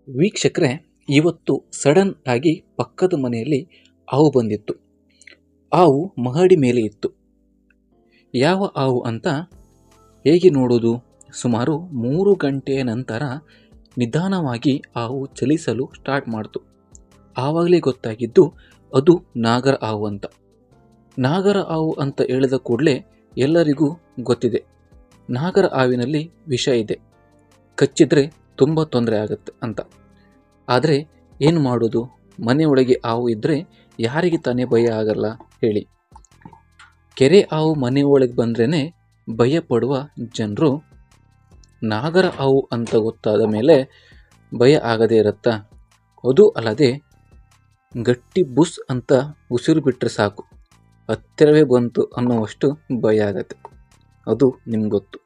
ವೀಕ್ಷಕರೇ, ಇವತ್ತು ಸಡನ್ ಆಗಿ ಪಕ್ಕದ ಮನೆಯಲ್ಲಿ ಹಾವು ಬಂದಿತ್ತು. ಹಾವು ಮಹಡಿ ಮೇಲೆ ಇತ್ತು. ಯಾವ ಹಾವು ಅಂತ ಹೇಗೆ ನೋಡೋದು? ಸುಮಾರು 3 ಗಂಟೆಯ ನಂತರ ನಿಧಾನವಾಗಿ ಹಾವು ಚಲಿಸಲು ಸ್ಟಾರ್ಟ್ ಮಾಡ್ತು. ಆವಾಗಲೇ ಗೊತ್ತಾಗಿದ್ದು ಅದು ನಾಗರ ಹಾವು ಅಂತ. ನಾಗರ ಹಾವು ಅಂತ ಹೇಳಿದ ಕೂಡಲೇ ಎಲ್ಲರಿಗೂ ಗೊತ್ತಿದೆ, ನಾಗರ ಹಾವಿನಲ್ಲಿ ವಿಷ ಇದೆ, ಕಚ್ಚಿದ್ರೆ ತುಂಬ ತೊಂದರೆ ಆಗುತ್ತೆ ಅಂತ. ಆದರೆ ಏನು ಮಾಡೋದು? ಮನೆಯೊಳಗೆ ಹಾವು ಇದ್ದರೆ ಯಾರಿಗೆ ತಾನೇ ಭಯ ಆಗಲ್ಲ ಹೇಳಿ. ಕೆರೆ ಹಾವು ಮನೆಯೊಳಗೆ ಬಂದ್ರೇ ಭಯ ಪಡುವ ಜನರು, ನಾಗರ ಹಾವು ಅಂತ ಗೊತ್ತಾದ ಮೇಲೆ ಭಯ ಆಗದೇ ಇರುತ್ತಾ? ಅದು ಅಲ್ಲದೆ ಗಟ್ಟಿ ಬುಸ್ ಅಂತ ಉಸಿರು ಬಿಟ್ಟರೆ ಸಾಕು, ಹತ್ತಿರವೇ ಬಂತು ಅನ್ನುವಷ್ಟು ಭಯ ಆಗತ್ತೆ. ಅದು ನಿಮ್ಗೆ ಗೊತ್ತು.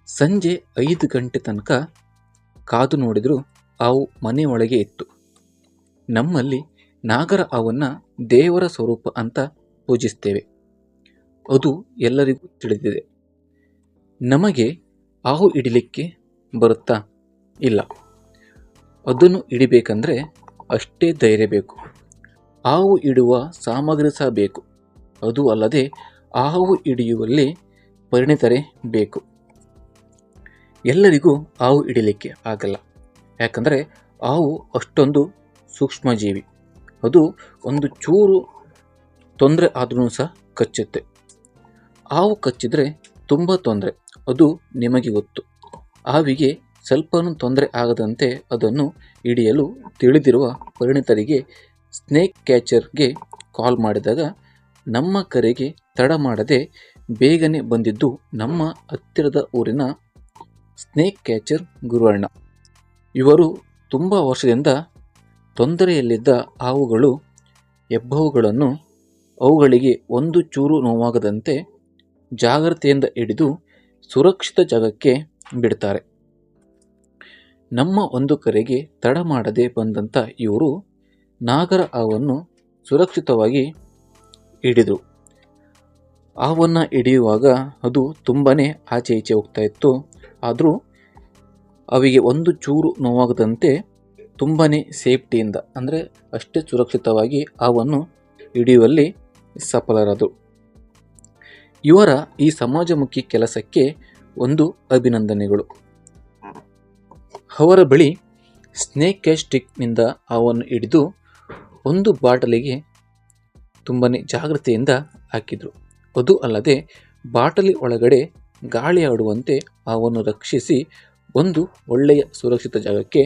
ಸಂಜೆ 5 ಗಂಟೆ ತನಕ ಕಾದು ನೋಡಿದರೂ ಹಾವು ಮನೆಯೊಳಗೆ ಇತ್ತು. ನಮ್ಮಲ್ಲಿ ನಾಗರ ಹಾವನ್ನು ದೇವರ ಸ್ವರೂಪ ಅಂತ ಪೂಜಿಸ್ತೇವೆ, ಅದು ಎಲ್ಲರಿಗೂ ತಿಳಿದಿದೆ. ನಮಗೆ ಹಾವು ಹಿಡಿಲಿಕ್ಕೆ ಬರುತ್ತಾ? ಇಲ್ಲ. ಅದನ್ನು ಹಿಡಿಬೇಕಂದ್ರೆ ಅಷ್ಟೇ ಧೈರ್ಯ ಬೇಕು. ಹಾವು ಹಿಡುವ ಸಾಮಗ್ರಿ ಸಹ ಬೇಕು. ಅದು ಅಲ್ಲದೆ ಹಾವು ಹಿಡಿಯುವಲ್ಲಿ ಪರಿಣಿತರೇ ಬೇಕು. ಎಲ್ಲರಿಗೂ ಹಾವು ಹಿಡಿಲಿಕ್ಕೆ ಆಗಲ್ಲ. ಯಾಕಂದರೆ ಹಾವು ಅಷ್ಟೊಂದು ಸೂಕ್ಷ್ಮಜೀವಿ. ಅದು ಒಂದು ಚೂರು ತೊಂದರೆ ಆದ್ರೂ ಸಹ ಕಚ್ಚುತ್ತೆ. ಹಾವು ಕಚ್ಚಿದರೆ ತುಂಬ ತೊಂದರೆ, ಅದು ನಿಮಗೆ ಗೊತ್ತು. ಹಾವಿಗೆ ಸ್ವಲ್ಪನೂ ತೊಂದರೆ ಆಗದಂತೆ ಅದನ್ನು ಹಿಡಿಯಲು ತಿಳಿದಿರುವ ಪರಿಣಿತರಿಗೆ ಸ್ನೇಕ್ ಕ್ಯಾಚರ್ಗೆ ಕಾಲ್ ಮಾಡಿದಾಗ ನಮ್ಮ ಕರೆಗೆ ತಡ ಮಾಡದೆ ಬೇಗನೆ ಬಂದಿದ್ದು ನಮ್ಮ ಹತ್ತಿರದ ಊರಿನ ಸ್ನೇಕ್ ಕ್ಯಾಚರ್ ಗುರುವಣ್ಣ. ಇವರು ತುಂಬ ವರ್ಷದಿಂದ ತೊಂದರೆಯಲ್ಲಿದ್ದ ಹಾವುಗಳು, ಹೆಬ್ಬಾವುಗಳನ್ನು ಅವುಗಳಿಗೆ ಒಂದು ಚೂರು ನೋವಾಗದಂತೆ ಜಾಗ್ರತೆಯಿಂದ ಹಿಡಿದು ಸುರಕ್ಷಿತ ಜಾಗಕ್ಕೆ ಬಿಡ್ತಾರೆ. ನಮ್ಮ ಒಂದು ಕರೆಗೆ ತಡ ಮಾಡದೆ ಬಂದಂಥ ಇವರು ನಾಗರ ಹಾವನ್ನು ಸುರಕ್ಷಿತವಾಗಿ ಹಿಡಿದರು. ಹಾವನ್ನು ಹಿಡಿಯುವಾಗ ಅದು ತುಂಬಾ ಆಚೆ ಈಚೆ ಹೋಗ್ತಾ ಇತ್ತು. ಆದರೂ ಅವಿಗೆ ಒಂದು ಚೂರು ನೋವಾಗದಂತೆ ತುಂಬಾ ಸೇಫ್ಟಿಯಿಂದ, ಅಂದರೆ ಅಷ್ಟೇ ಸುರಕ್ಷಿತವಾಗಿ ಹಾವನ್ನು ಹಿಡಿಯುವಲ್ಲಿ ಸಫಲರಾದರು. ಇವರ ಈ ಸಮಾಜಮುಖಿ ಕೆಲಸಕ್ಕೆ ಒಂದು ಅಭಿನಂದನೆಗಳು. ಅವರ ಬಳಿ ಸ್ನೇಕ್ ಕ್ಯಾಚ್ ಸ್ಟಿಕ್ನಿಂದ ಹಾವನ್ನು ಹಿಡಿದು ಒಂದು ಬಾಟಲಿಗೆ ತುಂಬಾ ಜಾಗ್ರತೆಯಿಂದ ಹಾಕಿದರು. ಅದು ಅಲ್ಲದೆ ಬಾಟಲಿ ಒಳಗಡೆ ಗಾಳಿ ಆಡುವಂತೆ ಹಾವನ್ನು ರಕ್ಷಿಸಿ ಒಂದು ಒಳ್ಳೆಯ ಸುರಕ್ಷಿತ ಜಾಗಕ್ಕೆ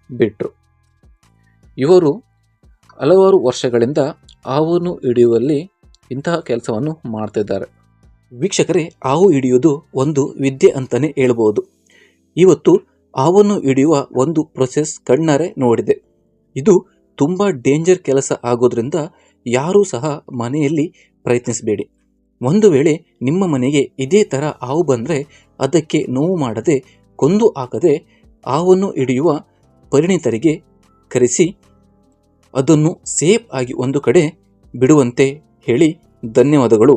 ಬಿಟ್ಟರು. ಇವರು ಹಲವಾರು ವರ್ಷಗಳಿಂದ ಹಾವನ್ನು ಹಿಡಿಯುವಲ್ಲಿ ಇಂತಹ ಕೆಲಸವನ್ನು ಮಾಡ್ತಿದ್ದಾರೆ. ವೀಕ್ಷಕರೇ, ಹಾವು ಹಿಡಿಯೋದು ಒಂದು ವಿದ್ಯೆ ಅಂತಲೇ ಹೇಳ್ಬೋದು. ಇವತ್ತು ಹಾವನ್ನು ಹಿಡಿಯುವ ಒಂದು ಪ್ರೊಸೆಸ್ ಕಣ್ಣಾರೆ ನೋಡಿದೆ. ಇದು ತುಂಬ ಡೇಂಜರ್ ಕೆಲಸ ಆಗೋದ್ರಿಂದ ಯಾರೂ ಸಹ ಮನೆಯಲ್ಲಿ ಪ್ರಯತ್ನಿಸಬೇಡಿ. ಒಂದು ವೇಳೆ ನಿಮ್ಮ ಮನೆಗೆ ಇದೇ ಥರ ಹಾವು ಬಂದರೆ ಅದಕ್ಕೆ ನೋವು ಮಾಡದೆ, ಕೊಂದು ಹಾಕದೆ ಹಾವನ್ನು ಹಿಡಿಯುವ ಪರಿಣಿತರಿಗೆ ಕರೆಸಿ ಅದನ್ನು ಸೇಫ್ ಆಗಿ ಒಂದು ಕಡೆ ಬಿಡುವಂತೆ ಹೇಳಿ. ಧನ್ಯವಾದಗಳು.